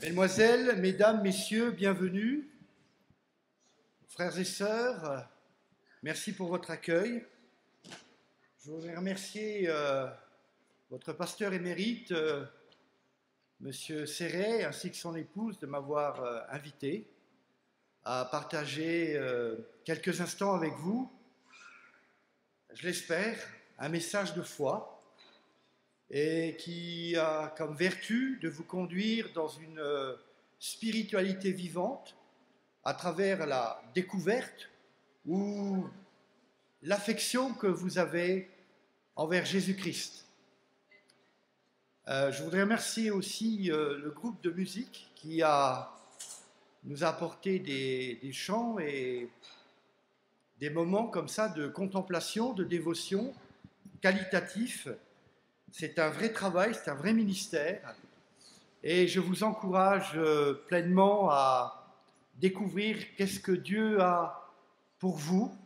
Mesdemoiselles, Mesdames, Messieurs, bienvenue. Frères et sœurs, merci pour votre accueil. Je voudrais remercier votre pasteur émérite, Monsieur Serret, ainsi que son épouse, de m'avoir invité à partager quelques instants avec vous, je l'espère, un message de foi et qui a comme vertu de vous conduire dans une spiritualité vivante à travers la découverte ou l'affection que vous avez envers Jésus-Christ. Je voudrais remercier aussi le groupe de musique qui nous a apporté des chants et des moments comme ça de contemplation, de dévotion qualitatif. C'est un vrai travail, c'est un vrai ministère et je vous encourage pleinement à découvrir qu'est-ce que Dieu a pour vous,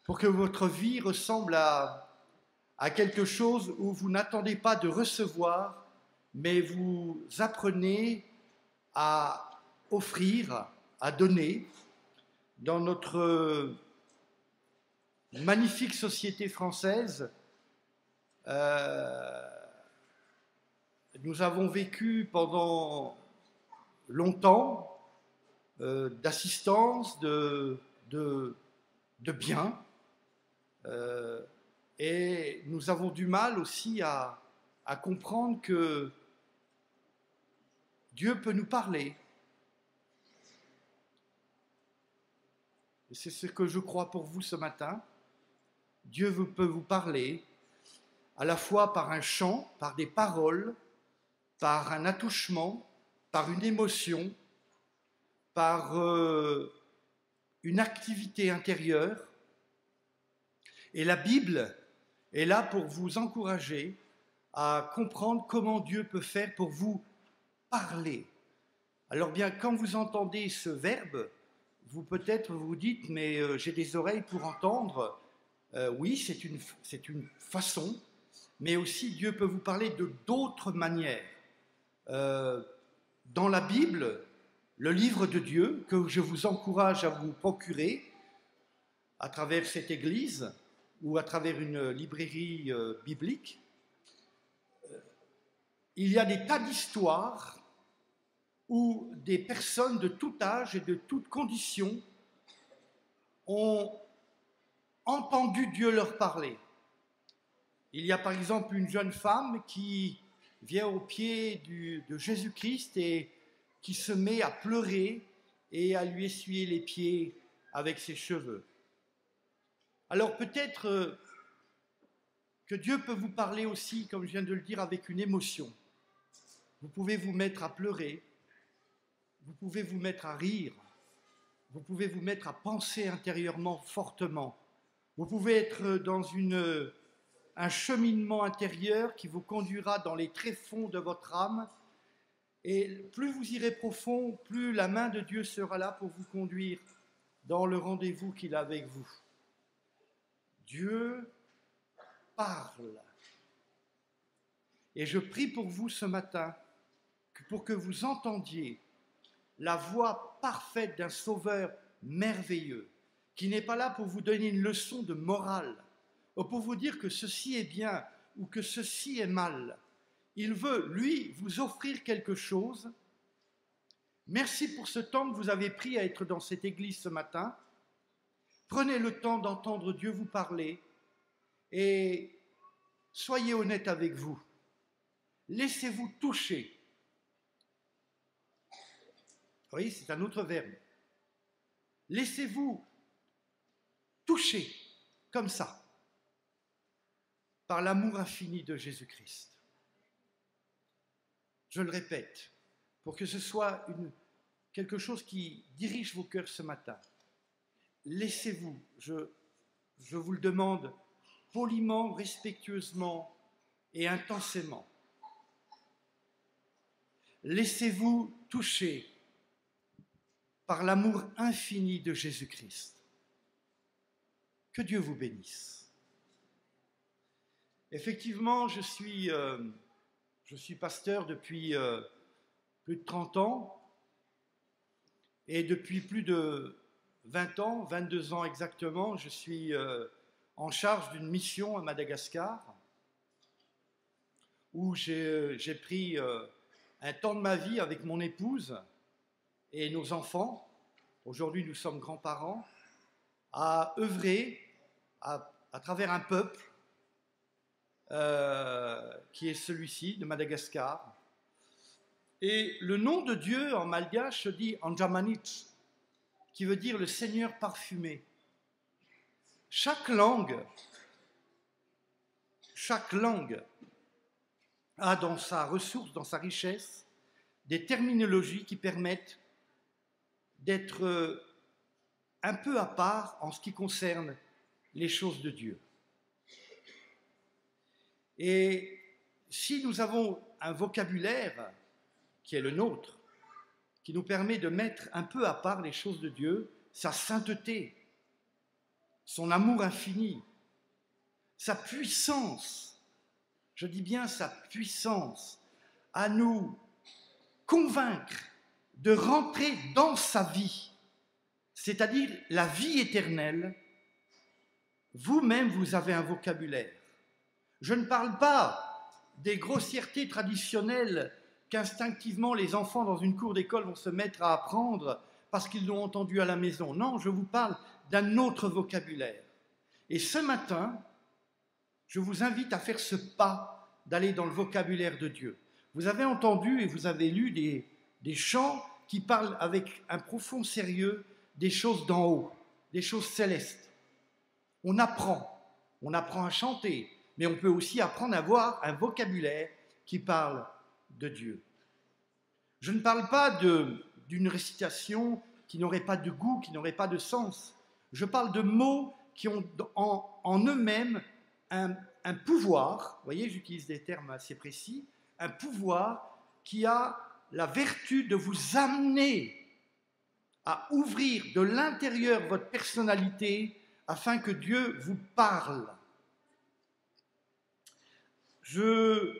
pour que votre vie ressemble à quelque chose où vous n'attendez pas de recevoir, mais vous apprenez à offrir, à donner. Dans notre magnifique société française, nous avons vécu pendant longtemps d'assistance, de biens, et nous avons du mal aussi à comprendre que Dieu peut nous parler. Et c'est ce que je crois pour vous ce matin. Dieu peut vous parler à la fois par un chant, par des paroles, par un attouchement, par une émotion, par une activité intérieure. Et la Bible est là pour vous encourager à comprendre comment Dieu peut faire pour vous parler. Alors bien, quand vous entendez ce verbe, vous peut-être vous dites, mais j'ai des oreilles pour entendre. Oui, c'est une façon, mais aussi Dieu peut vous parler de d'autres manières. Dans la Bible, le livre de Dieu, que je vous encourage à vous procurer à travers cette église ou à travers une librairie biblique, il y a des tas d'histoires où des personnes de tout âge et de toutes conditions ont entendu Dieu leur parler. Il y a par exemple une jeune femme qui vient au pied de Jésus-Christ et qui se met à pleurer et à lui essuyer les pieds avec ses cheveux. Alors peut-être que Dieu peut vous parler aussi, comme je viens de le dire, avec une émotion. Vous pouvez vous mettre à pleurer, vous pouvez vous mettre à rire, vous pouvez vous mettre à penser intérieurement fortement. Vous pouvez être dans un cheminement intérieur qui vous conduira dans les tréfonds de votre âme. Et plus vous irez profond, plus la main de Dieu sera là pour vous conduire dans le rendez-vous qu'il a avec vous. Dieu parle. Et je prie pour vous ce matin, pour que vous entendiez la voix parfaite d'un sauveur merveilleux, qui n'est pas là pour vous donner une leçon de morale, ou pour vous dire que ceci est bien ou que ceci est mal. Il veut, lui, vous offrir quelque chose. Merci pour ce temps que vous avez pris à être dans cette église ce matin. Prenez le temps d'entendre Dieu vous parler et soyez honnête avec vous. Laissez-vous toucher. Oui, c'est un autre verbe. Laissez-vous toucher, comme ça, par l'amour infini de Jésus-Christ. Je le répète, pour que ce soit quelque chose qui dirige vos cœurs ce matin. Laissez-vous, je vous le demande, poliment, respectueusement et intensément. Laissez-vous toucher par l'amour infini de Jésus-Christ. Que Dieu vous bénisse. Effectivement, je suis pasteur depuis plus de 30 ans. Et depuis plus de 20 ans, 22 ans exactement, je suis en charge d'une mission à Madagascar où j'ai pris un temps de ma vie avec mon épouse et nos enfants. Aujourd'hui, nous sommes grands-parents, à œuvrer à travers un peuple qui est celui-ci, de Madagascar. Et le nom de Dieu en malgache se dit Anjamanit, qui veut dire le Seigneur parfumé. Chaque langue a dans sa ressource, dans sa richesse, des terminologies qui permettent d'être un peu à part en ce qui concerne les choses de Dieu. Et si nous avons un vocabulaire qui est le nôtre, qui nous permet de mettre un peu à part les choses de Dieu, sa sainteté, son amour infini, sa puissance, je dis bien sa puissance, à nous convaincre de rentrer dans sa vie, c'est-à-dire la vie éternelle. Vous-même, vous avez un vocabulaire. Je ne parle pas des grossièretés traditionnelles qu'instinctivement les enfants dans une cour d'école vont se mettre à apprendre parce qu'ils l'ont entendu à la maison. Non, je vous parle d'un autre vocabulaire. Et ce matin, je vous invite à faire ce pas d'aller dans le vocabulaire de Dieu. Vous avez entendu et vous avez lu des chants qui parlent avec un profond sérieux des choses d'en haut, des choses célestes. On apprend à chanter, mais on peut aussi apprendre à avoir un vocabulaire qui parle de Dieu. Je ne parle pas d'une récitation qui n'aurait pas de goût, qui n'aurait pas de sens. Je parle de mots qui ont en eux-mêmes un pouvoir, vous voyez, j'utilise des termes assez précis, un pouvoir qui a la vertu de vous amener à ouvrir de l'intérieur votre personnalité afin que Dieu vous parle. Je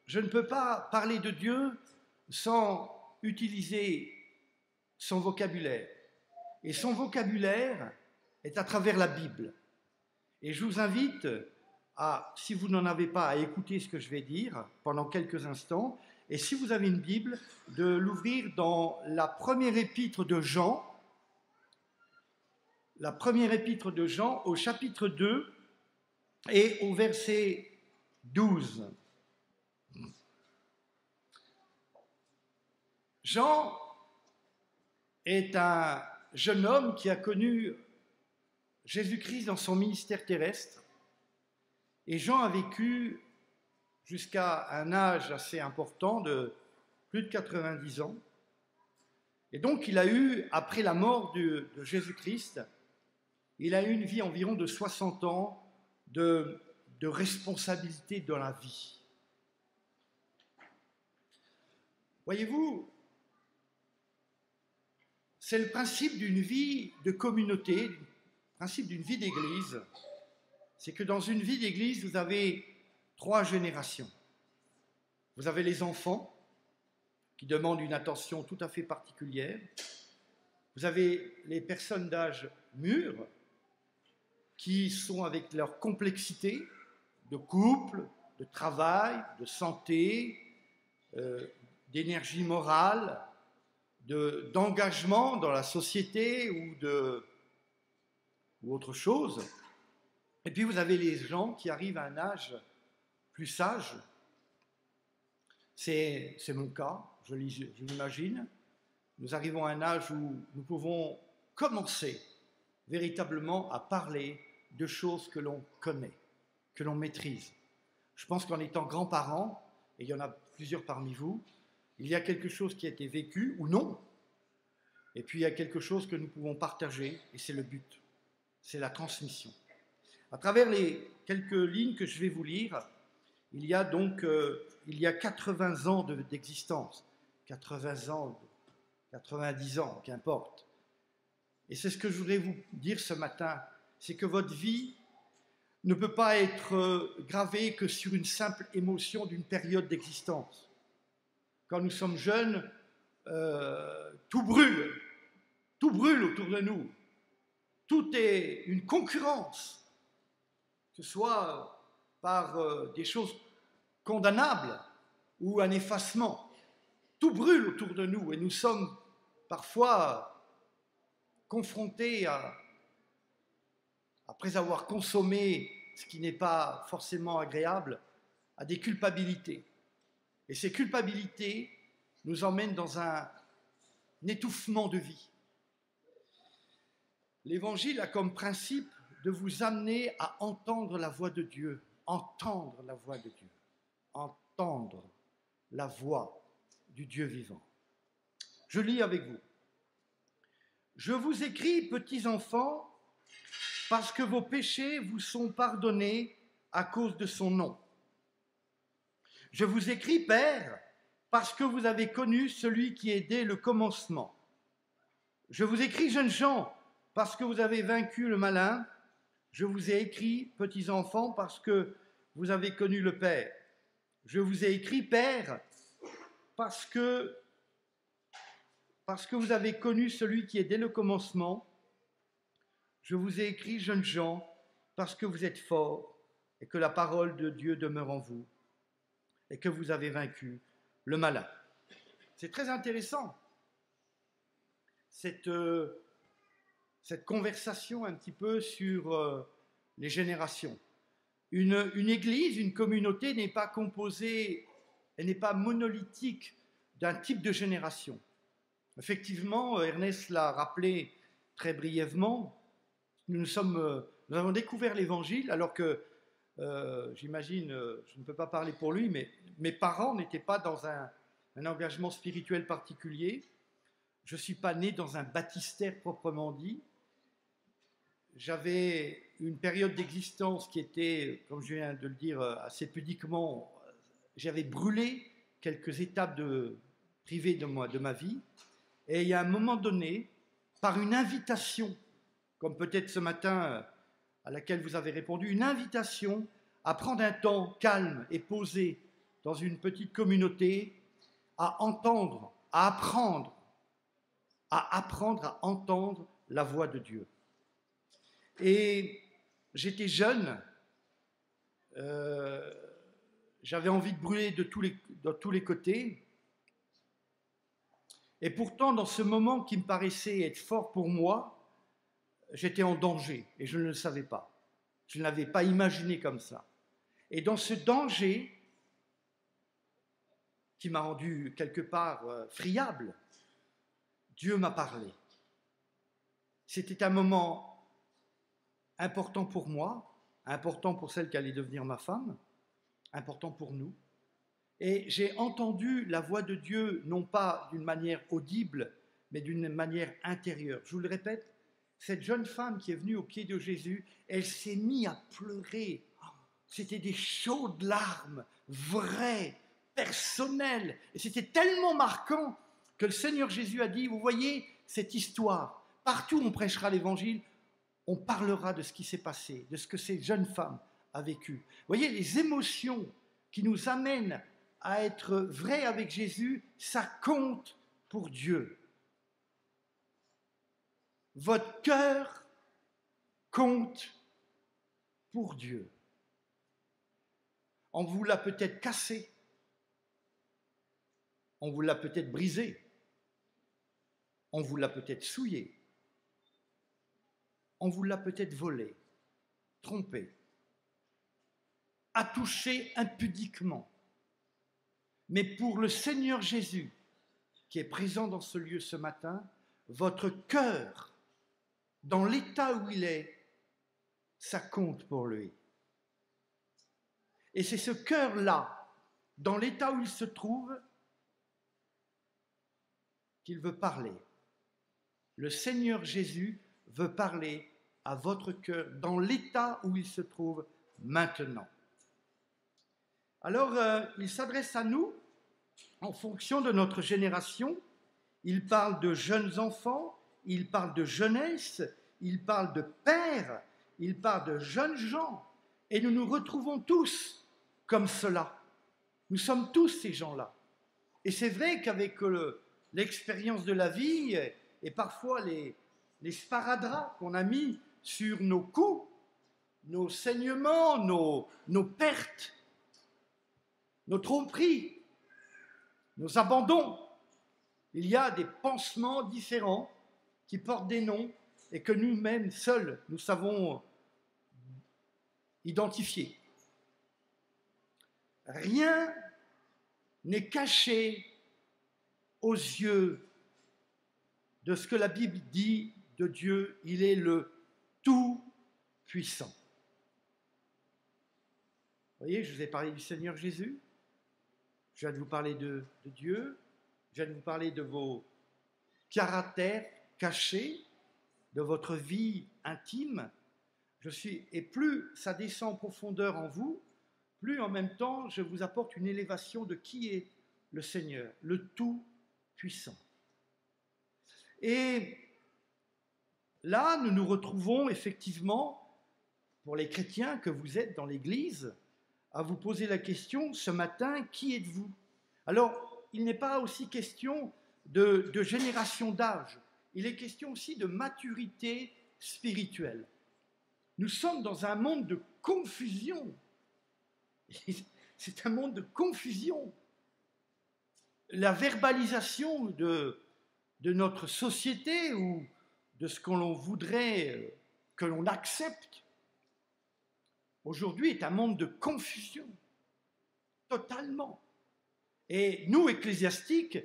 ne peux pas parler de Dieu sans utiliser son vocabulaire. Et son vocabulaire est à travers la Bible. Et je vous invite à, si vous n'en avez pas, à écouter ce que je vais dire pendant quelques instants. Et si vous avez une Bible, de l'ouvrir dans la première épître de Jean, au chapitre 2 et au verset 12. Jean est un jeune homme qui a connu Jésus-Christ dans son ministère terrestre. Et Jean a vécu jusqu'à un âge assez important de plus de 90 ans. Et donc il a eu, après la mort de Jésus-Christ, il a eu une vie environ de 60 ans de responsabilité dans la vie. Voyez-vous, c'est le principe d'une vie de communauté, le principe d'une vie d'église. C'est que dans une vie d'église, vous avez 3 générations. Vous avez les enfants, qui demandent une attention tout à fait particulière. Vous avez les personnes d'âge mûr, qui sont avec leur complexité de couple, de travail, de santé, d'énergie morale, d'engagement dans la société ou autre chose. Et puis vous avez les gens qui arrivent à un âge plus sage. C'est mon cas, je l'imagine. Nous arrivons à un âge où nous pouvons commencer véritablement à parler de choses que l'on connaît, que l'on maîtrise. Je pense qu'en étant grands-parents, et il y en a plusieurs parmi vous, il y a quelque chose qui a été vécu ou non, et puis il y a quelque chose que nous pouvons partager, et c'est le but, c'est la transmission. À travers les quelques lignes que je vais vous lire, il y a 80 ans d'existence, 80 ans, 90 ans, qu'importe. Et c'est ce que je voudrais vous dire ce matin, c'est que votre vie ne peut pas être gravée que sur une simple émotion d'une période d'existence. Quand nous sommes jeunes, tout brûle autour de nous, tout est une concurrence, que ce soit par des choses condamnables ou un effacement. Tout brûle autour de nous et nous sommes parfois confrontés après avoir consommé ce qui n'est pas forcément agréable, à des culpabilités. Et ces culpabilités nous emmènent dans un étouffement de vie. L'Évangile a comme principe de vous amener à entendre la voix de Dieu, entendre la voix de Dieu, entendre la voix du Dieu vivant. Je lis avec vous. Je vous écris, petits enfants, parce que vos péchés vous sont pardonnés à cause de son nom. Je vous écris, Père, parce que vous avez connu celui qui est dès le commencement. Je vous écris, jeunes gens, parce que vous avez vaincu le malin. Je vous ai écrit, petits enfants, parce que vous avez connu le Père. Je vous ai écrit, Père, parce que vous avez connu celui qui est dès le commencement. Je vous ai écrit, jeunes gens, parce que vous êtes forts et que la parole de Dieu demeure en vous et que vous avez vaincu le malin. C'est très intéressant, cette conversation un petit peu sur les générations. Une église, une communauté n'est pas composée, elle n'est pas monolithique d'un type de génération. Effectivement, Ernest l'a rappelé très brièvement, nous avons découvert l'Évangile alors que, j'imagine, je ne peux pas parler pour lui, mais mes parents n'étaient pas dans un engagement spirituel particulier. Je ne suis pas né dans un baptistère proprement dit. J'avais une période d'existence qui était, comme je viens de le dire assez pudiquement, j'avais brûlé quelques étapes privées de ma vie. Et il y a un moment donné, par une invitation, comme peut-être ce matin à laquelle vous avez répondu, une invitation à prendre un temps calme et posé dans une petite communauté, à entendre, à apprendre à entendre la voix de Dieu. Et j'étais jeune, j'avais envie de brûler de tous les côtés, et pourtant dans ce moment qui me paraissait être fort pour moi, j'étais en danger et je ne le savais pas. Je ne l'avais pas imaginé comme ça. Et dans ce danger, qui m'a rendu quelque part friable, Dieu m'a parlé. C'était un moment important pour moi, important pour celle qui allait devenir ma femme, important pour nous. Et j'ai entendu la voix de Dieu, non pas d'une manière audible, mais d'une manière intérieure. Je vous le répète, cette jeune femme qui est venue aux pieds de Jésus, elle s'est mise à pleurer. C'était des chaudes larmes, vraies, personnelles. Et c'était tellement marquant que le Seigneur Jésus a dit, vous voyez, cette histoire, partout où on prêchera l'Évangile, on parlera de ce qui s'est passé, de ce que cette jeune femme a vécu. Vous voyez, les émotions qui nous amènent à être vrais avec Jésus, ça compte pour Dieu. Votre cœur compte pour Dieu. On vous l'a peut-être cassé, on vous l'a peut-être brisé, on vous l'a peut-être souillé, on vous l'a peut-être volé, trompé, attouché impudiquement. Mais pour le Seigneur Jésus, qui est présent dans ce lieu ce matin, votre cœur, dans l'état où il est, ça compte pour lui. Et c'est ce cœur-là, dans l'état où il se trouve, qu'il veut parler. Le Seigneur Jésus veut parler à votre cœur, dans l'état où il se trouve maintenant. Alors, il s'adresse à nous en fonction de notre génération. Il parle de jeunes enfants, il parle de jeunesse, il parle de pères, il parle de jeunes gens. Et nous nous retrouvons tous comme cela. Nous sommes tous ces gens-là. Et c'est vrai qu'avec l'expérience de la vie et parfois les sparadraps qu'on a mis sur nos coups, nos saignements, nos pertes, nos tromperies, nos abandons. Il y a des pansements différents qui portent des noms et que nous-mêmes, seuls, nous savons identifier. Rien n'est caché aux yeux de ce que la Bible dit de Dieu. Il est le Tout-Puissant. Vous voyez, je vous ai parlé du Seigneur Jésus, je viens de vous parler de Dieu, je viens de vous parler de vos caractères cachés, de votre vie intime. Et plus ça descend en profondeur en vous, plus en même temps je vous apporte une élévation de qui est le Seigneur, le Tout-Puissant. Et là, nous nous retrouvons effectivement, pour les chrétiens que vous êtes dans l'Église, à vous poser la question ce matin, qui êtes-vous? Alors, il n'est pas aussi question de génération d'âge, il est question aussi de maturité spirituelle. Nous sommes dans un monde de confusion. C'est un monde de confusion. La verbalisation de notre société ou de ce que l'on voudrait que l'on accepte aujourd'hui est un monde de confusion, totalement. Et nous, ecclésiastiques,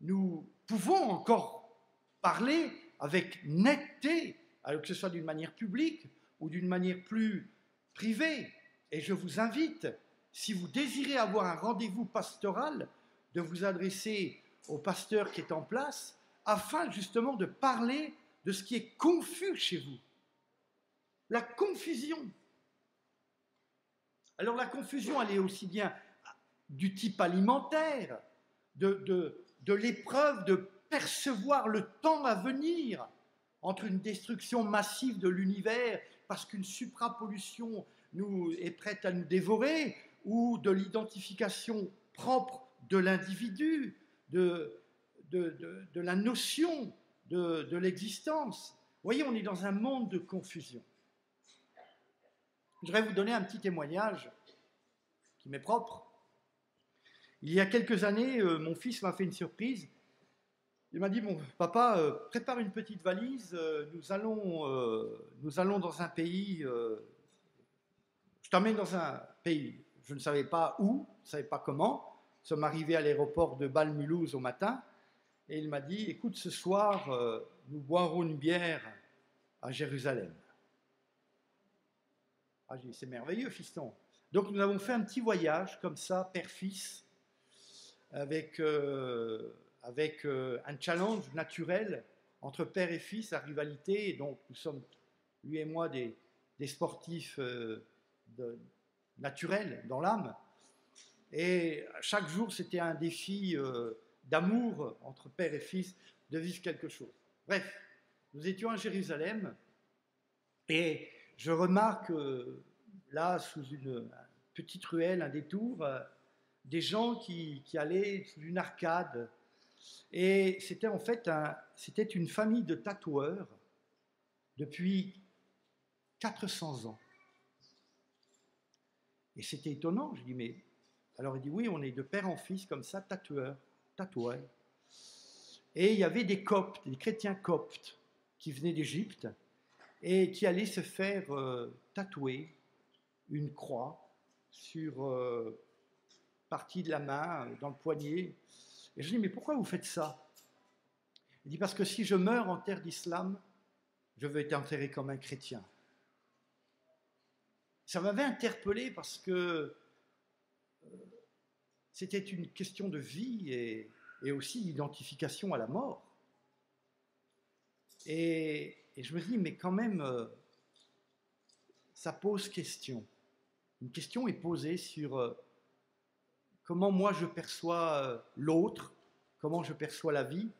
nous pouvons encore parler avec netteté, alors que ce soit d'une manière publique ou d'une manière plus privée. Et je vous invite, si vous désirez avoir un rendez-vous pastoral, de vous adresser au pasteur qui est en place, afin justement de parler de ce qui est confus chez vous. La confusion. Alors la confusion, elle est aussi bien du type alimentaire, de l'épreuve de percevoir le temps à venir entre une destruction massive de l'univers parce qu'une suprapollution est prête à nous dévorer, ou de l'identification propre de l'individu, de la notion de l'existence. Vous voyez, on est dans un monde de confusion. Je voudrais vous donner un petit témoignage qui m'est propre. Il y a quelques années, mon fils m'a fait une surprise. Il m'a dit, bon, papa, prépare une petite valise, nous allons dans un pays, je t'emmène dans un pays. Je ne savais pas où, je ne savais pas comment. Nous sommes arrivés à l'aéroport de Bâle-Mulhouse au matin, et il m'a dit, écoute, ce soir, nous boirons une bière à Jérusalem. Ah, j'ai dit, c'est merveilleux, fiston. Donc nous avons fait un petit voyage, comme ça, père-fils, avec un challenge naturel entre père et fils, la rivalité. Et donc nous sommes, lui et moi, des sportifs naturels dans l'âme. Et chaque jour, c'était un défi d'amour entre père et fils, de vivre quelque chose. Bref, nous étions à Jérusalem, et je remarque là, sous une petite ruelle, un détour, des gens qui allaient sous une arcade. Et c'était en fait c'était une famille de tatoueurs depuis 400 ans. Et c'était étonnant, je dis, mais... Alors il dit, oui, on est de père en fils, comme ça, tatoueurs. Et il y avait des coptes, des chrétiens coptes, qui venaient d'Égypte, et qui allaient se faire tatouer une croix sur partie de la main, dans le poignet. Et je dis, mais pourquoi vous faites ça? Il dit, parce que si je meurs en terre d'islam, je veux être enterré comme un chrétien. Ça m'avait interpellé parce que c'était une question de vie et aussi d'identification à la mort. Et je me dis, mais quand même, ça pose question. Une question est posée sur comment moi je perçois l'autre, comment je perçois la vie,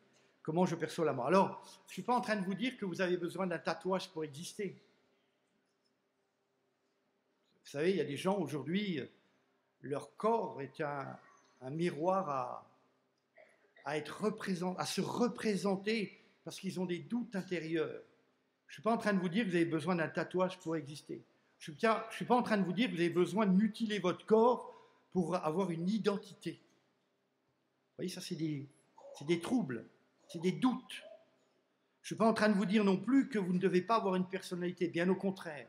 comment je perçois la mort. Alors, je ne suis pas en train de vous dire que vous avez besoin d'un tatouage pour exister. Vous savez, il y a des gens aujourd'hui, leur corps est un miroir à se représenter parce qu'ils ont des doutes intérieurs. Je ne suis pas en train de vous dire que vous avez besoin d'un tatouage pour exister. Je ne suis pas en train de vous dire que vous avez besoin de mutiler votre corps pour avoir une identité. Vous voyez, ça c'est des troubles, c'est des doutes. Je ne suis pas en train de vous dire non plus que vous ne devez pas avoir une personnalité, bien au contraire.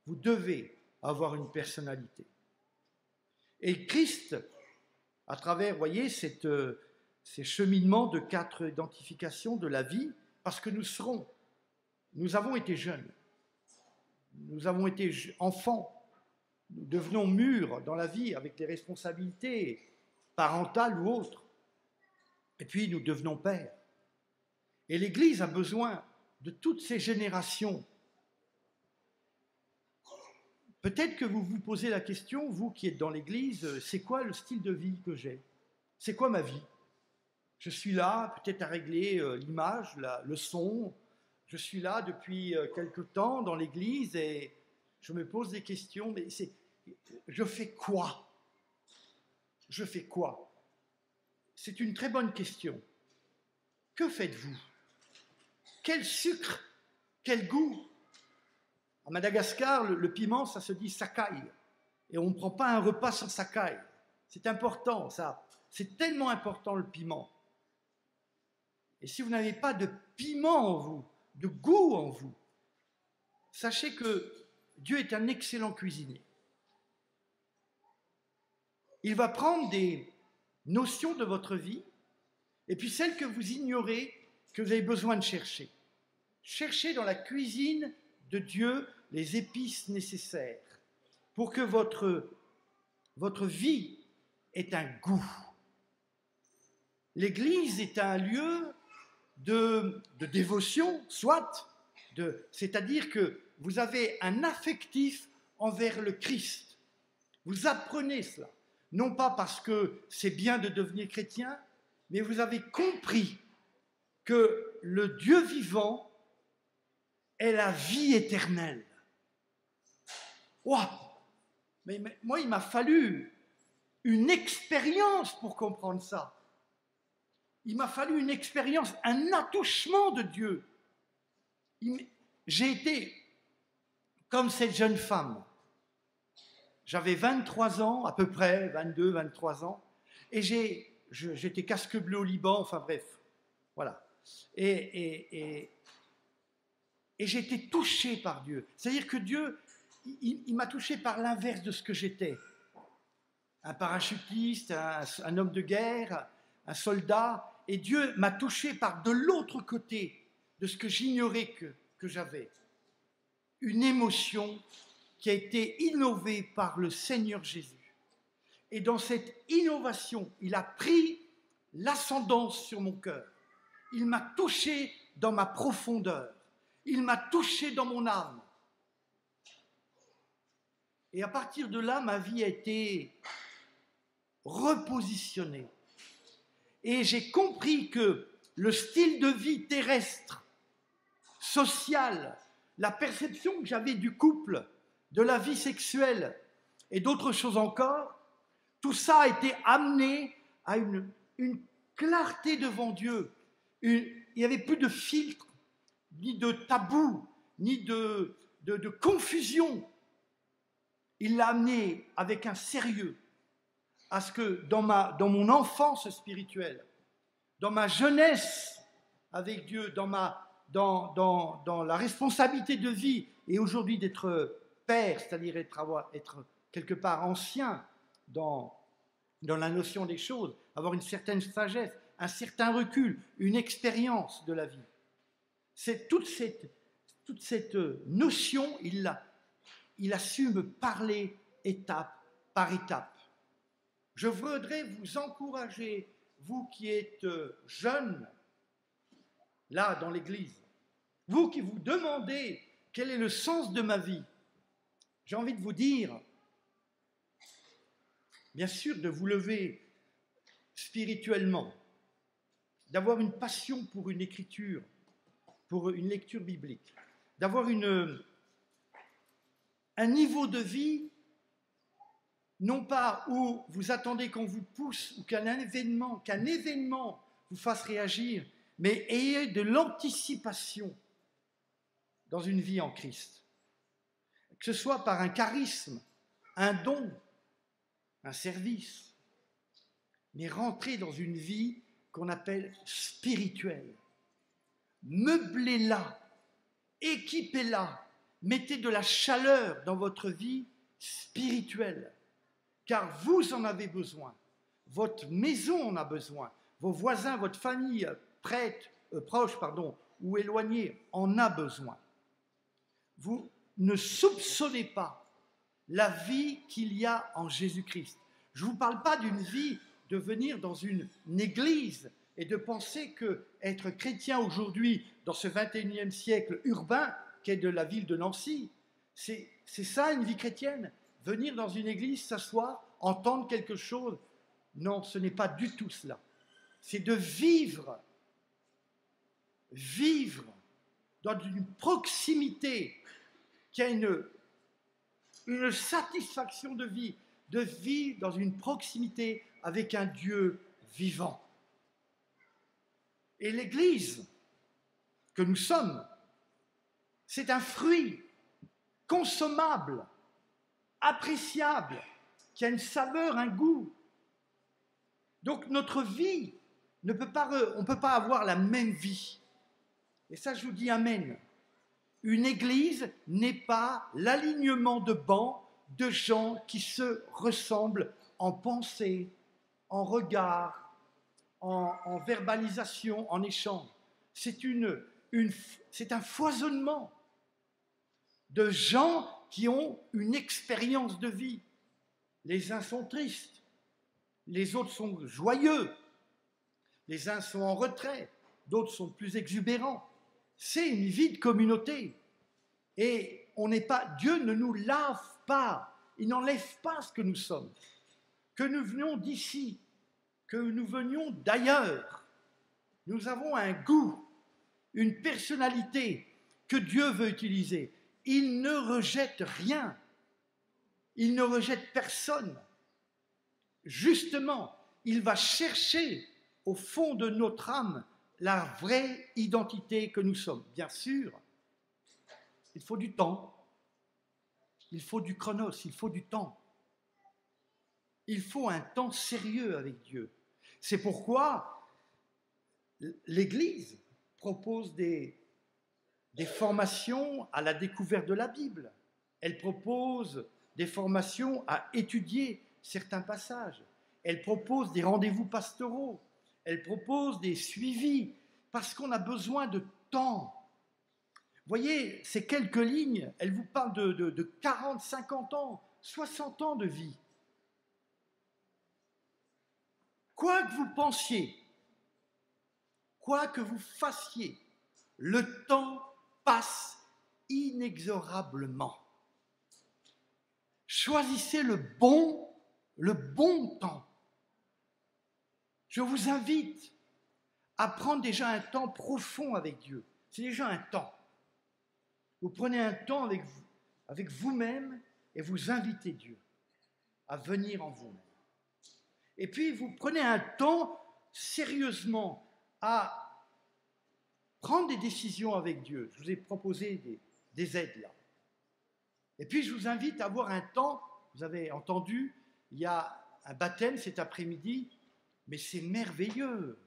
Vous devez avoir une personnalité. Et Christ, à travers, vous voyez, ces cheminements de 4 identifications de la vie, parce que nous avons été jeunes, nous avons été enfants, nous devenons mûrs dans la vie avec des responsabilités parentales ou autres, et puis nous devenons pères. Et l'Église a besoin de toutes ces générations. Peut-être que vous vous posez la question, vous qui êtes dans l'Église, c'est quoi le style de vie que j'ai? C'est quoi ma vie? Je suis là peut-être à régler l'image, le son. Je suis là depuis quelque temps dans l'Église et je me pose des questions, mais je fais quoi? Je fais quoi? C'est une très bonne question. Que faites-vous? Quel sucre? Quel goût? À Madagascar, le piment, ça se dit sakai. Et on ne prend pas un repas sans sakai. C'est important, ça. C'est tellement important, le piment. Et si vous n'avez pas de piment en vous, de goût en vous, sachez que Dieu est un excellent cuisinier. Il va prendre des notions de votre vie, et puis celles que vous ignorez, que vous avez besoin de chercher. Cherchez dans la cuisine de Dieu les épices nécessaires pour que votre vie ait un goût. L'Église est un lieu de dévotion, soit, c'est-à-dire que vous avez un affectif envers le Christ. Vous apprenez cela, non pas parce que c'est bien de devenir chrétien, mais vous avez compris que le Dieu vivant est la vie éternelle. Waouh! Mais moi, il m'a fallu une expérience pour comprendre ça. Il m'a fallu une expérience, un attouchement de Dieu. J'ai été comme cette jeune femme. J'avais 23 ans, à peu près, 22, 23 ans, et j'étais casque bleu au Liban, enfin bref, voilà. Et j'ai été touché par Dieu. C'est-à-dire que Dieu, il m'a touché par l'inverse de ce que j'étais. Un parachutiste, un homme de guerre, un soldat, et Dieu m'a touché par de l'autre côté de ce que j'ignorais que j'avais. Une émotion qui a été innovée par le Seigneur Jésus. Et dans cette innovation, il a pris l'ascendance sur mon cœur. Il m'a touché dans ma profondeur. Il m'a touché dans mon âme. Et à partir de là, ma vie a été repositionnée. Et j'ai compris que le style de vie terrestre, social, la perception que j'avais du couple, de la vie sexuelle et d'autres choses encore, tout ça a été amené à une clarté devant Dieu. Il n'y avait plus de filtre, ni de tabou, ni de confusion. Il l'a amené avec un sérieux à ce que dans mon enfance spirituelle, dans ma jeunesse avec Dieu, dans la responsabilité de vie, et aujourd'hui d'être père, c'est-à-dire être quelque part ancien dans la notion des choses, avoir une certaine sagesse, un certain recul, une expérience de la vie. C'est toute cette notion, il a su me parler étape par étape. Je voudrais vous encourager, vous qui êtes jeunes, là dans l'Église, vous qui vous demandez quel est le sens de ma vie, j'ai envie de vous dire, bien sûr, de vous lever spirituellement, d'avoir une passion pour une écriture, pour une lecture biblique, d'avoir un niveau de vie, non pas où vous attendez qu'on vous pousse ou qu'un événement vous fasse réagir, mais ayez de l'anticipation dans une vie en Christ. Que ce soit par un charisme, un don, un service, mais rentrez dans une vie qu'on appelle spirituelle. Meublez-la, équipez-la, mettez de la chaleur dans votre vie spirituelle, car vous en avez besoin, votre maison en a besoin, vos voisins, votre famille proche ou éloignée en a besoin. Vous ne soupçonnez pas la vie qu'il y a en Jésus-Christ. Je ne vous parle pas d'une vie de venir dans une église et de penser qu'être chrétien aujourd'hui, dans ce 21e siècle urbain, qu'est de la ville de Nancy, c'est ça une vie chrétienne. Venir dans une église, s'asseoir, entendre quelque chose. Non, ce n'est pas du tout cela. C'est de vivre dans une proximité qui a une satisfaction de vivre dans une proximité avec un Dieu vivant. Et l'Église que nous sommes, c'est un fruit consommable, appréciable, qui a une saveur, un goût. Donc notre vie, on ne peut pas avoir la même vie. Et ça, je vous dis amen. Une église n'est pas l'alignement de bancs de gens qui se ressemblent en pensée, en regard, en verbalisation, en échange. C'est un foisonnement de gens qui ont une expérience de vie. Les uns sont tristes, les autres sont joyeux, les uns sont en retrait, d'autres sont plus exubérants. C'est une vie de communauté. Et Dieu ne nous lave pas, il n'enlève pas ce que nous sommes. Que nous venions d'ici, que nous venions d'ailleurs, nous avons un goût, une personnalité que Dieu veut utiliser. Il ne rejette rien, il ne rejette personne. Justement, il va chercher au fond de notre âme la vraie identité que nous sommes. Bien sûr, il faut du temps, il faut du chronos, il faut du temps. Il faut un temps sérieux avec Dieu. C'est pourquoi l'Église propose des formations à la découverte de la Bible. Elle propose des formations à étudier certains passages. Elle propose des rendez-vous pastoraux. Elle propose des suivis parce qu'on a besoin de temps. Vous voyez, ces quelques lignes, elles vous parlent de 40, 50 ans, 60 ans de vie. Quoi que vous pensiez, quoi que vous fassiez, le temps passe inexorablement. Choisissez le bon temps. Je vous invite à prendre déjà un temps profond avec Dieu. C'est déjà un temps. Vous prenez un temps avec vous-même et vous invitez Dieu à venir en vous-même. Et puis vous prenez un temps sérieusement à prendre des décisions avec Dieu. Je vous ai proposé des aides là. Et puis je vous invite à avoir un temps, vous avez entendu, il y a un baptême cet après-midi, mais c'est merveilleux.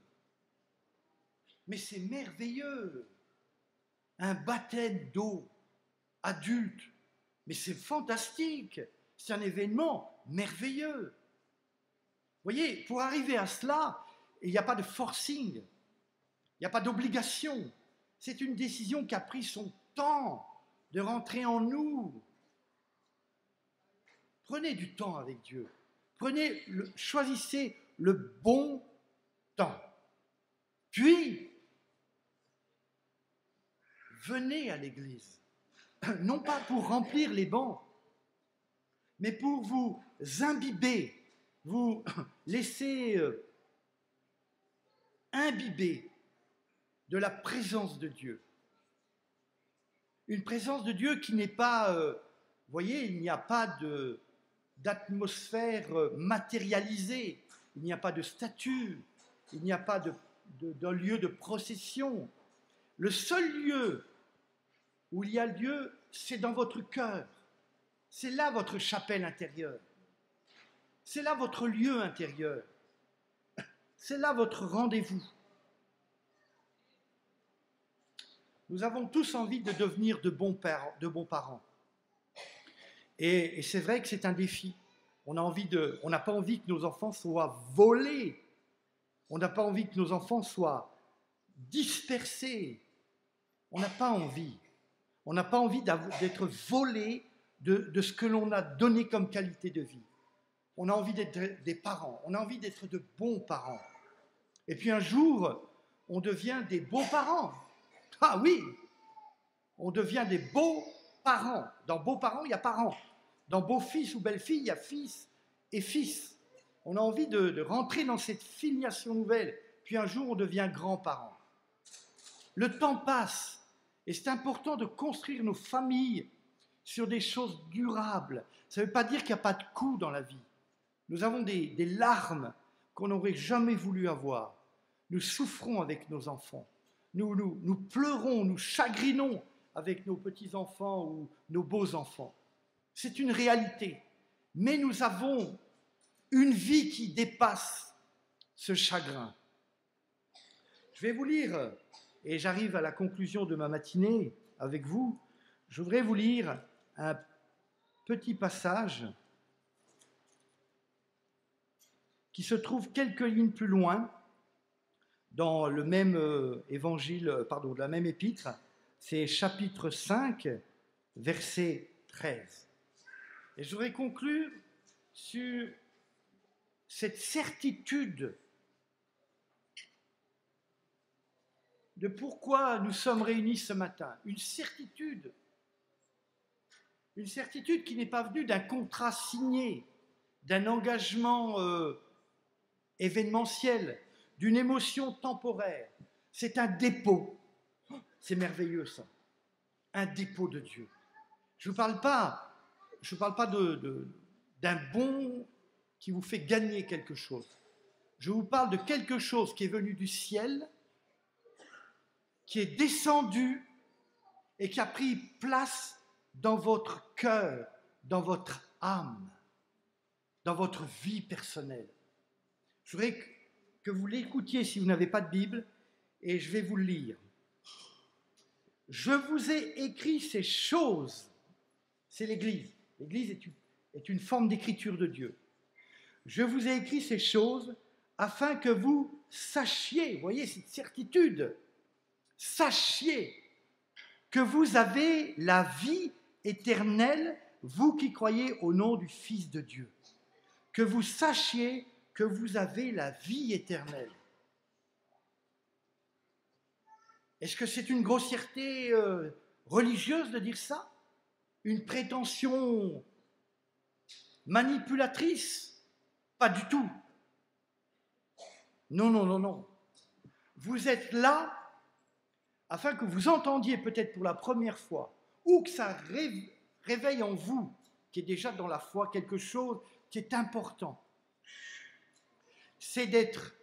Mais c'est merveilleux. Un baptême d'eau, adulte, mais c'est fantastique. C'est un événement merveilleux. Vous voyez, pour arriver à cela, il n'y a pas de forcing, il n'y a pas d'obligation. C'est une décision qui a pris son temps de rentrer en nous. Prenez du temps avec Dieu. Choisissez le bon temps. Puis, venez à l'église. Non pas pour remplir les bancs, mais pour vous imbiber, vous laisser imbiber de la présence de Dieu. Une présence de Dieu qui n'est pas, vous voyez, il n'y a pas d'atmosphère matérialisée, il n'y a pas de statue, il n'y a pas d'un lieu de procession. Le seul lieu où il y a Dieu, c'est dans votre cœur. C'est là votre chapelle intérieure. C'est là votre lieu intérieur. C'est là votre rendez-vous. Nous avons tous envie de devenir de bons parents. Et c'est vrai que c'est un défi. On n'a pas envie que nos enfants soient volés. On n'a pas envie que nos enfants soient dispersés. On n'a pas envie. On n'a pas envie d'être volés de ce que l'on a donné comme qualité de vie. On a envie d'être des parents. On a envie d'être de bons parents. Et puis un jour, on devient des beaux parents. Ah oui, on devient des beaux parents. Dans beaux parents, il y a parents. Dans beau fils ou belle fille, il y a fils et fils. On a envie de rentrer dans cette filiation nouvelle. Puis un jour, on devient grands-parents. Le temps passe et c'est important de construire nos familles sur des choses durables. Ça ne veut pas dire qu'il n'y a pas de coups dans la vie. Nous avons des larmes qu'on n'aurait jamais voulu avoir. Nous souffrons avec nos enfants. Nous pleurons, nous chagrinons avec nos petits-enfants ou nos beaux-enfants. C'est une réalité. Mais nous avons une vie qui dépasse ce chagrin. Je vais vous lire, et j'arrive à la conclusion de ma matinée avec vous, je voudrais vous lire un petit passage qui se trouve quelques lignes plus loin dans le même la même épître, c'est chapitre 5, verset 13. Et je voudrais conclure sur cette certitude de pourquoi nous sommes réunis ce matin. Une certitude qui n'est pas venue d'un contrat signé, d'un engagement événementiel, d'une émotion temporaire. C'est un dépôt. C'est merveilleux ça. Un dépôt de Dieu. Je ne parle pas d'un bon qui vous fait gagner quelque chose. Je vous parle de quelque chose qui est venu du ciel, qui est descendu et qui a pris place dans votre cœur, dans votre âme, dans votre vie personnelle. Je voudrais que vous l'écoutiez si vous n'avez pas de Bible, et je vais vous le lire. Je vous ai écrit ces choses. C'est l'Église. L'Église est une forme d'écriture de Dieu. Je vous ai écrit ces choses afin que vous sachiez, voyez cette certitude, sachiez que vous avez la vie éternelle, vous qui croyez au nom du Fils de Dieu. Que vous sachiez que vous avez la vie éternelle. Est-ce que c'est une grossièreté religieuse de dire ça? Une prétention manipulatrice? Pas du tout. Non, non, non, non. Vous êtes là afin que vous entendiez peut-être pour la première fois, ou que ça réveille en vous, qui est déjà dans la foi, quelque chose qui est important. C'est d'être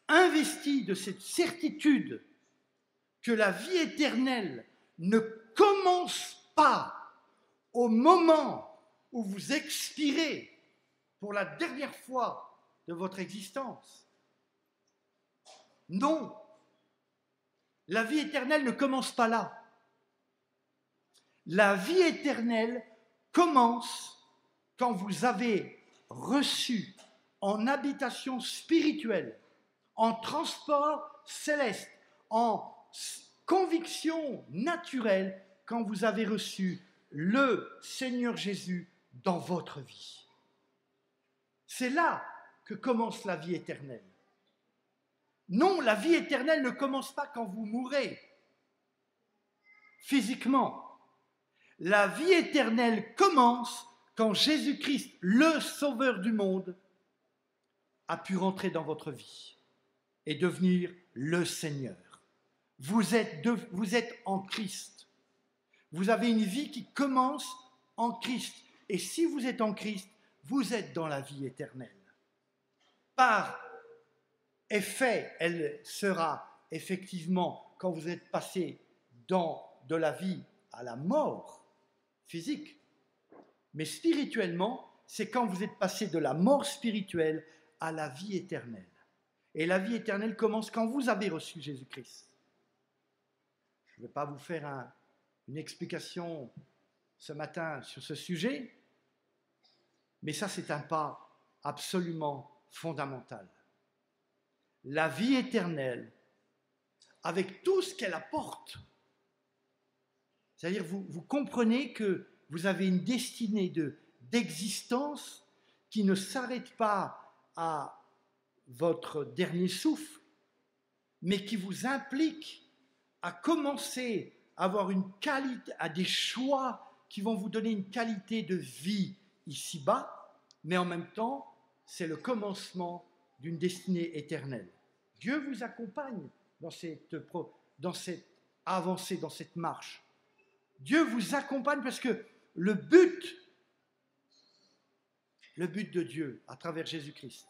investi de cette certitude que la vie éternelle ne commence pas au moment où vous expirez pour la dernière fois de votre existence. Non, la vie éternelle ne commence pas là. La vie éternelle commence quand vous avez reçu en habitation spirituelle, en transport céleste, en conviction naturelle, quand vous avez reçu le Seigneur Jésus dans votre vie. C'est là que commence la vie éternelle. Non, la vie éternelle ne commence pas quand vous mourrez, physiquement. La vie éternelle commence quand Jésus-Christ, le Sauveur du monde, a pu rentrer dans votre vie et devenir le Seigneur. Vous êtes en Christ. Vous avez une vie qui commence en Christ. Et si vous êtes en Christ, vous êtes dans la vie éternelle. Par effet, elle sera effectivement quand vous êtes passé de la vie à la mort physique, mais spirituellement, c'est quand vous êtes passé de la mort spirituelle à la vie éternelle. Et la vie éternelle commence quand vous avez reçu Jésus-Christ. Je ne vais pas vous faire une explication ce matin sur ce sujet, mais ça c'est un pas absolument fondamental. La vie éternelle, avec tout ce qu'elle apporte, c'est-à-dire vous comprenez que vous avez une destinée d'existence qui ne s'arrête pas à votre dernier souffle, mais qui vous implique à commencer à avoir une qualité, à des choix qui vont vous donner une qualité de vie ici-bas, mais en même temps, c'est le commencement d'une destinée éternelle. Dieu vous accompagne dans cette avancée, dans cette marche. Dieu vous accompagne parce que le but de Dieu à travers Jésus-Christ,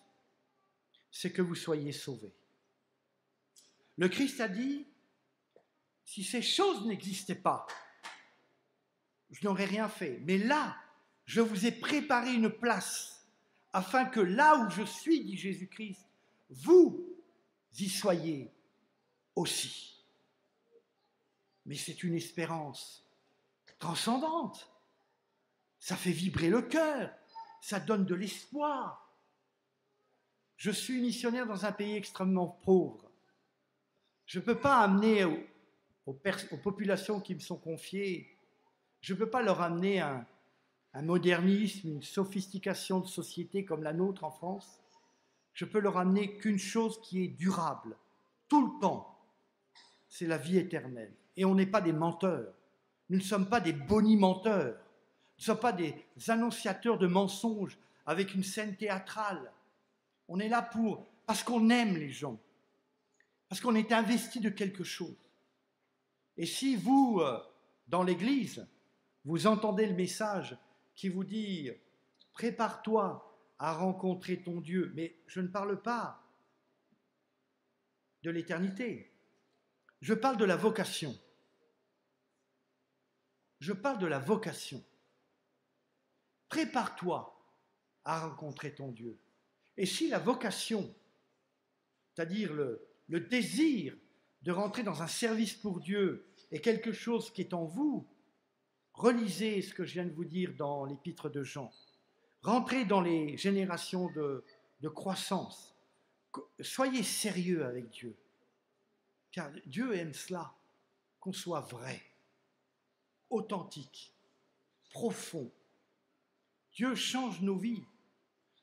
c'est que vous soyez sauvés. Le Christ a dit, si ces choses n'existaient pas, je n'aurais rien fait. Mais là, je vous ai préparé une place, afin que là où je suis, dit Jésus-Christ, vous y soyez aussi. Mais c'est une espérance transcendante. Ça fait vibrer le cœur, ça donne de l'espoir. Je suis missionnaire dans un pays extrêmement pauvre. Je ne peux pas amener aux populations qui me sont confiées, je ne peux pas leur amener un modernisme, une sophistication de société comme la nôtre en France. Je peux leur amener qu'une chose qui est durable, tout le temps, c'est la vie éternelle. Et on n'est pas des menteurs, nous ne sommes pas des bonimenteurs, nous ne sommes pas des annonciateurs de mensonges avec une scène théâtrale. On est là parce qu'on aime les gens, parce qu'on est investi de quelque chose. Et si vous, dans l'Église, vous entendez le message qui vous dit « Prépare-toi à rencontrer ton Dieu », mais je ne parle pas de l'éternité, je parle de la vocation. Je parle de la vocation. Prépare-toi à rencontrer ton Dieu. Et si la vocation, c'est-à-dire le désir de rentrer dans un service pour Dieu est quelque chose qui est en vous, relisez ce que je viens de vous dire dans l'épître de Jean. Rentrez dans les générations de croissance. Soyez sérieux avec Dieu. Car Dieu aime cela, qu'on soit vrai, authentique, profond. Dieu change nos vies,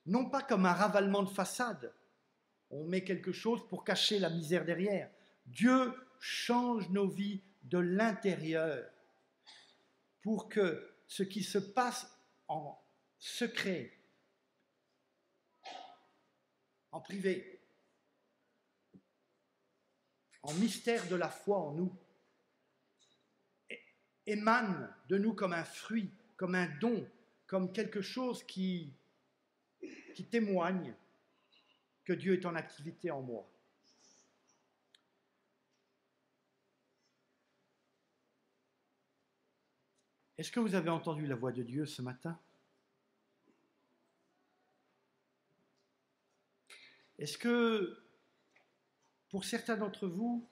non pas comme un ravalement de façade. On met quelque chose pour cacher la misère derrière. Dieu change nos vies de l'intérieur pour que ce qui se passe en secret, en privé, en mystère de la foi en nous, émane de nous comme un fruit, comme un don, comme quelque chose qui témoigne que Dieu est en activité en moi. Est-ce que vous avez entendu la voix de Dieu ce matin? Est-ce que, pour certains d'entre vous,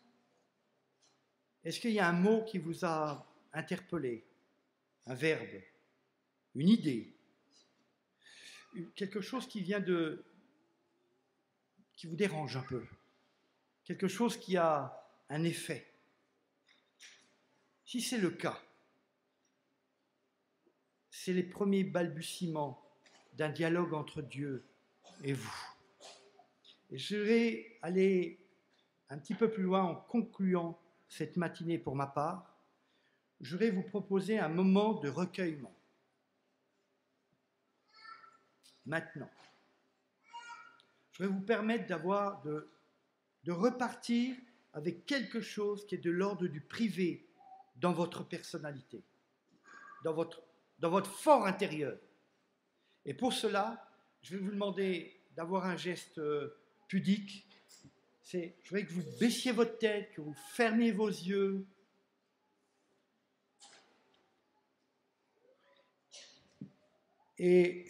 est-ce qu'il y a un mot qui vous a interpellé, un verbe, une idée, quelque chose qui vous dérange un peu, quelque chose qui a un effet? Si c'est le cas, c'est les premiers balbutiements d'un dialogue entre Dieu et vous. Et je vais aller un petit peu plus loin en concluant cette matinée pour ma part. Je vais vous proposer un moment de recueillement. Maintenant, je vais vous permettre de repartir avec quelque chose qui est de l'ordre du privé dans votre personnalité, dans votre fort intérieur. Et pour cela, je vais vous demander d'avoir un geste pudique, Je voudrais que vous baissiez votre tête, que vous fermiez vos yeux. Et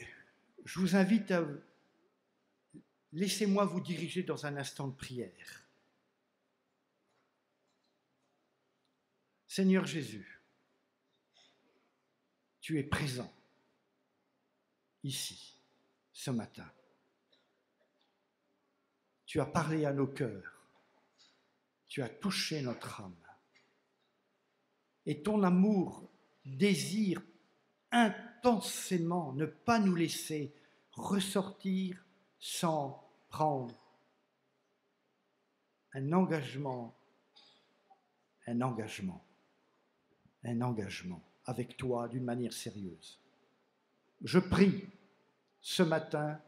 je vous invite à... Laissez-moi vous diriger dans un instant de prière. Seigneur Jésus, tu es présent ici, ce matin. Tu as parlé à nos cœurs. Tu as touché notre âme. Et ton amour désire intensément ne pas nous laisser ressortir sans prendre un engagement avec toi d'une manière sérieuse. Je prie ce matin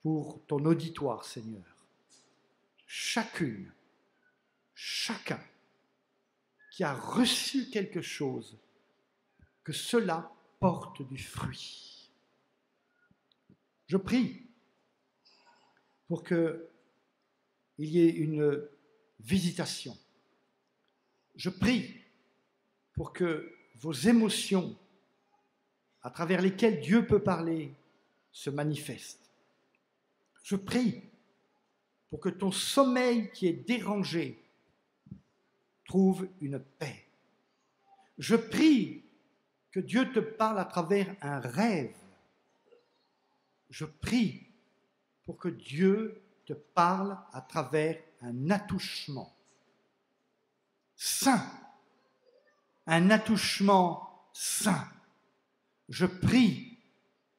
pour ton auditoire, Seigneur. Chacun qui a reçu quelque chose, que cela porte du fruit. Je prie pour qu'il y ait une visitation. Je prie pour que vos émotions, à travers lesquelles Dieu peut parler, se manifestent. Je prie pour que ton sommeil qui est dérangé trouve une paix. Je prie que Dieu te parle à travers un rêve. Je prie pour que Dieu te parle à travers un attouchement saint, un attouchement saint. Je prie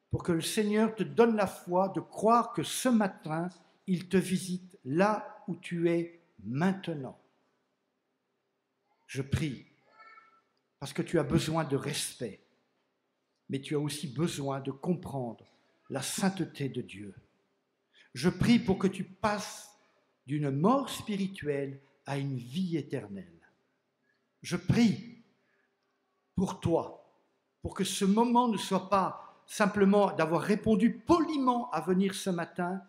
pour que le Seigneur te donne la foi de croire que ce matin, il te visite là où tu es maintenant. Je prie parce que tu as besoin de respect, mais tu as aussi besoin de comprendre la sainteté de Dieu. Je prie pour que tu passes d'une mort spirituelle à une vie éternelle. Je prie pour toi, pour que ce moment ne soit pas simplement d'avoir répondu poliment à venir ce matin,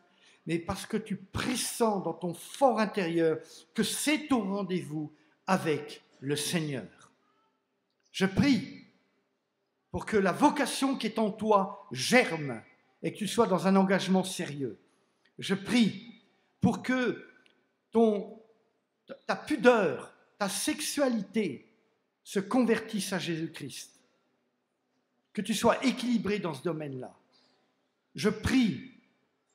mais parce que tu pressens dans ton fort intérieur que c'est ton rendez-vous avec le Seigneur. Je prie pour que la vocation qui est en toi germe et que tu sois dans un engagement sérieux. Je prie pour que ta pudeur, ta sexualité se convertisse à Jésus-Christ. Que tu sois équilibré dans ce domaine-là. Je prie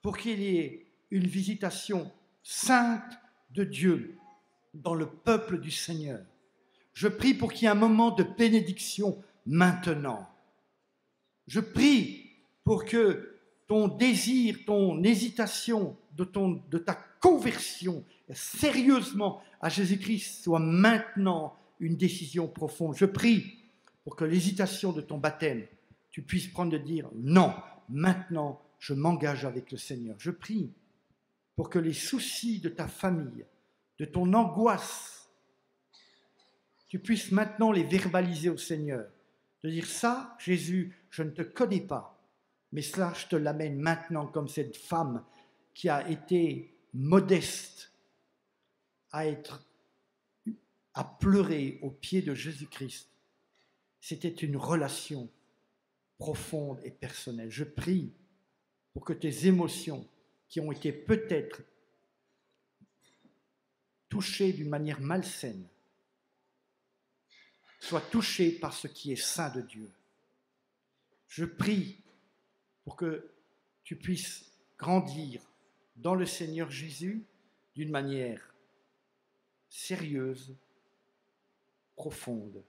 pour qu'il y ait une visitation sainte de Dieu dans le peuple du Seigneur. Je prie pour qu'il y ait un moment de bénédiction maintenant. Je prie pour que ton désir, ton hésitation de ta conversion sérieusement à Jésus-Christ soit maintenant une décision profonde. Je prie pour que l'hésitation de ton baptême, tu puisses prendre de dire non, maintenant je m'engage avec le Seigneur. Je prie pour que les soucis de ta famille, de ton angoisse, tu puisses maintenant les verbaliser au Seigneur. De dire ça, Jésus, je ne te connais pas, mais cela, je te l'amène maintenant comme cette femme qui a été modeste à pleurer aux pieds de Jésus-Christ. C'était une relation profonde et personnelle. Je prie pour que tes émotions, qui ont été peut-être touchées d'une manière malsaine, soient touchées par ce qui est saint de Dieu. Je prie pour que tu puisses grandir dans le Seigneur Jésus d'une manière sérieuse, profonde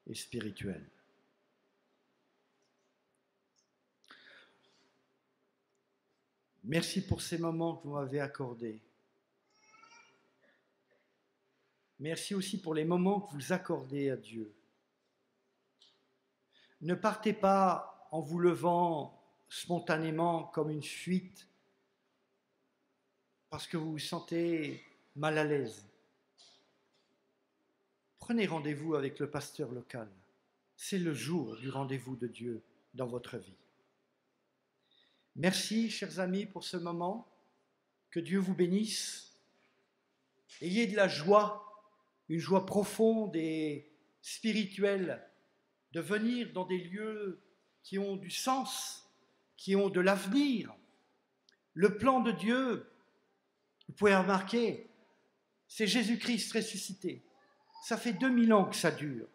et spirituelle. Merci pour ces moments que vous m'avez accordés. Merci aussi pour les moments que vous accordez à Dieu. Ne partez pas en vous levant spontanément comme une fuite parce que vous vous sentez mal à l'aise. Prenez rendez-vous avec le pasteur local. C'est le jour du rendez-vous de Dieu dans votre vie. Merci, chers amis, pour ce moment. Que Dieu vous bénisse Ayez de la joie, une joie profonde et spirituelle, de venir dans des lieux qui ont du sens, qui ont de l'avenir. Le plan de Dieu, vous pouvez remarquer, c'est Jésus-Christ ressuscité. Ça fait 2000 ans que ça dure.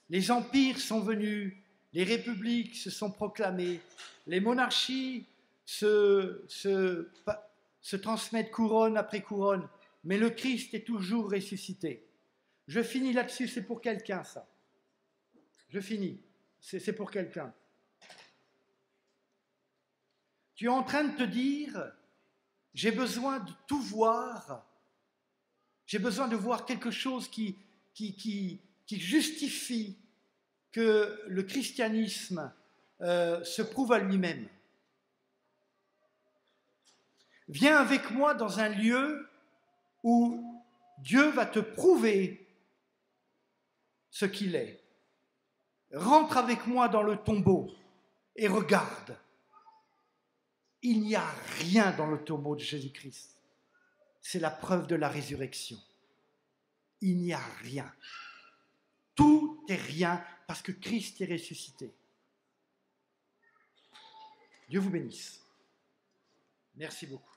Les empires sont venus, les républiques se sont proclamées, les monarchies se transmettent couronne après couronne, mais le Christ est toujours ressuscité. Je finis là-dessus, c'est pour quelqu'un ça. Je finis, c'est pour quelqu'un. Tu es en train de te dire, j'ai besoin de tout voir, j'ai besoin de voir quelque chose qui justifie que le christianisme se prouve à lui-même. Viens avec moi dans un lieu où Dieu va te prouver ce qu'il est. Rentre avec moi dans le tombeau et regarde. Il n'y a rien dans le tombeau de Jésus-Christ. C'est la preuve de la résurrection. Il n'y a rien. Tout est rien parce que Christ est ressuscité. Dieu vous bénisse. Merci beaucoup.